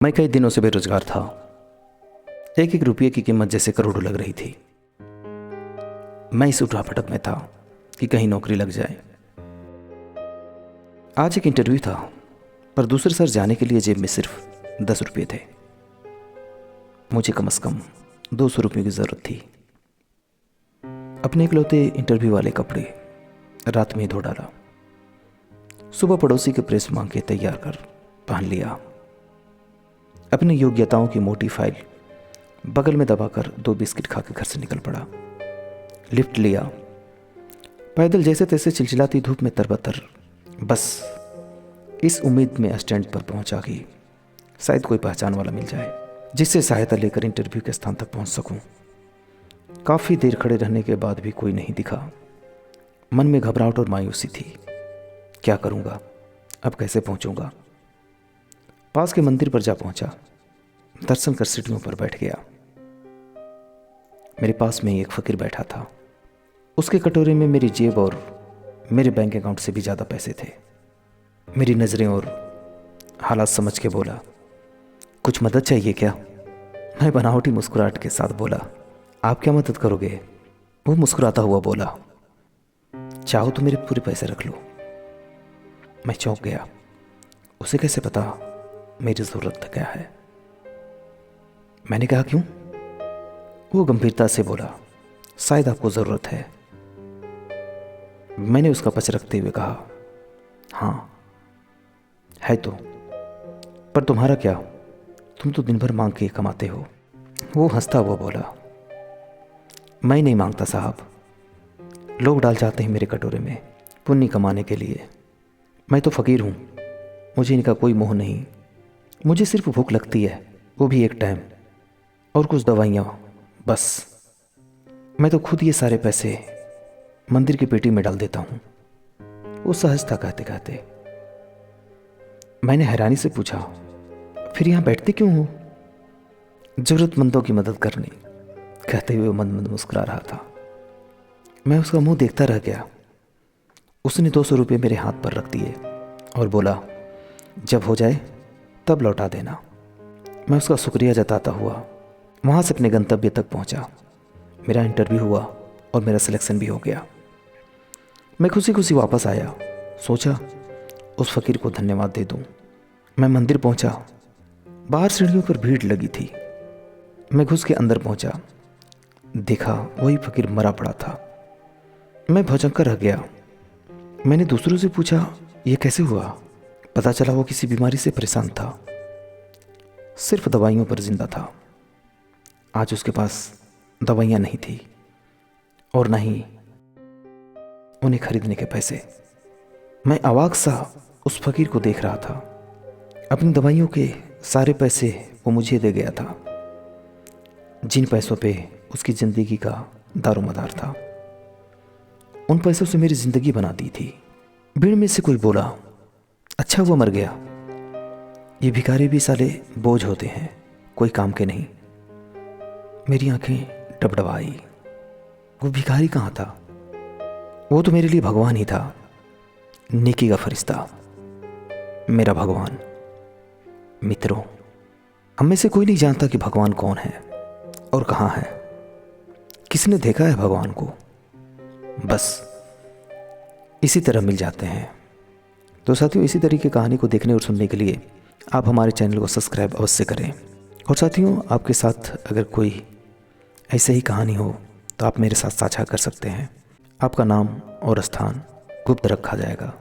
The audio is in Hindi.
मैं कई दिनों से बेरोजगार था। एक एक रुपये की कीमत जैसे करोड़ों लग रही थी। मैं इस उठापटक में था कि कहीं नौकरी लग जाए। आज एक इंटरव्यू था, पर दूसरे सर जाने के लिए जेब में सिर्फ 10 रुपये थे। मुझे कम से कम 200 रुपये की ज़रूरत थी। अपने इकलौते इंटरव्यू वाले कपड़े रात में ही धो डाला। सुबह पड़ोसी के प्रेस मांग के तैयार कर पहन लिया। अपनी योग्यताओं की मोटी फाइल बगल में दबाकर 2 बिस्किट खा के घर से निकल पड़ा। लिफ्ट लिया। पैदल जैसे तैसे चिलचिलाती धूप में तरबतर, बस इस उम्मीद में स्टैंड पर पहुंचा कि शायद कोई पहचान वाला मिल जाए जिससे सहायता लेकर इंटरव्यू के स्थान तक पहुंच सकूं। काफ़ी देर खड़े रहने के बाद भी कोई नहीं दिखा। मन में घबराहट और मायूसी थी। क्या करूंगा, अब कैसे पहुंचूंगा? पास के मंदिर पर जा पहुंचा। दर्शन कर सीढ़ियों पर बैठ गया। मेरे पास में एक फकीर बैठा था। उसके कटोरे में मेरी जेब और मेरे बैंक अकाउंट से भी ज़्यादा पैसे थे। मेरी नज़रें और हालात समझ के बोला, कुछ मदद चाहिए क्या? मैं बनावटी मुस्कुराहट के साथ बोला, आप क्या मदद करोगे? वो मुस्कुराता हुआ बोला, चाहो तो मेरे पूरे पैसे रख लो। मैं चौंक गया। उसे कैसे पता मेरी ज़रूरत क्या है? मैंने कहा, क्यों? वो गंभीरता से बोला, शायद आपको ज़रूरत है। मैंने उसका पक्ष रखते हुए कहा, हाँ है तो, पर तुम्हारा क्या? तुम तो दिन भर मांग के कमाते हो। वो हंसता हुआ बोला, मैं नहीं मांगता साहब, लोग डाल जाते हैं मेरे कटोरे में पुण्य कमाने के लिए। मैं तो फ़कीर हूँ, मुझे इनका कोई मोह नहीं। मुझे सिर्फ भूख लगती है, वो भी एक टाइम, और कुछ दवाइयाँ, बस। मैं तो खुद ये सारे पैसे मंदिर की पेटी में डाल देता हूँ। वो सहज था कहते कहते। मैंने हैरानी से पूछा, फिर यहाँ बैठते क्यों हो? ज़रूरतमंदों की मदद करने, कहते हुए मंद मंद मुस्कुरा रहा था। मैं उसका मुंह देखता रह गया। उसने 200 रुपये मेरे हाथ पर रख दिए और बोला, जब हो जाए तब लौटा देना। मैं उसका शुक्रिया जताता हुआ वहाँ से अपने गंतव्य तक पहुँचा। मेरा इंटरव्यू हुआ और मेरा सिलेक्शन भी हो गया। मैं खुशी खुशी वापस आया। सोचा उस फकीर को धन्यवाद दे दूँ। मैं मंदिर पहुँचा। बाहर सीढ़ियों पर भीड़ लगी थी। मैं घुस के अंदर पहुँचा। देखा वही फकीर मरा पड़ा था। मैं भौचक्का रह गया। मैंने दूसरों से पूछा, यह कैसे हुआ? पता चला वो किसी बीमारी से परेशान था, सिर्फ दवाइयों पर जिंदा था। आज उसके पास दवाइयाँ नहीं थी और न ही उन्हें खरीदने के पैसे। मैं अवाक सा उस फकीर को देख रहा था। अपनी दवाइयों के सारे पैसे वो मुझे दे गया था, जिन पैसों पे उसकी ज़िंदगी का दारोमदार था। उन पैसों से मेरी ज़िंदगी बना दी थी। भीड़ में से कोई बोला, अच्छा हुआ मर गया। ये भिखारी भी साले बोझ होते हैं, कोई काम के नहीं। मेरी आंखें डबडबाई। वो भिखारी कहाँ था? वो तो मेरे लिए भगवान ही था, नेकी का फरिश्ता, मेरा भगवान। मित्रों, हम में से कोई नहीं जानता कि भगवान कौन है और कहाँ है। किसने देखा है भगवान को? बस इसी तरह मिल जाते हैं। तो साथियों, इसी तरह की कहानी को देखने और सुनने के लिए आप हमारे चैनल को सब्सक्राइब अवश्य करें। और साथियों, आपके साथ अगर कोई ऐसे ही कहानी हो तो आप मेरे साथ साझा कर सकते हैं। आपका नाम और स्थान गुप्त रखा जाएगा।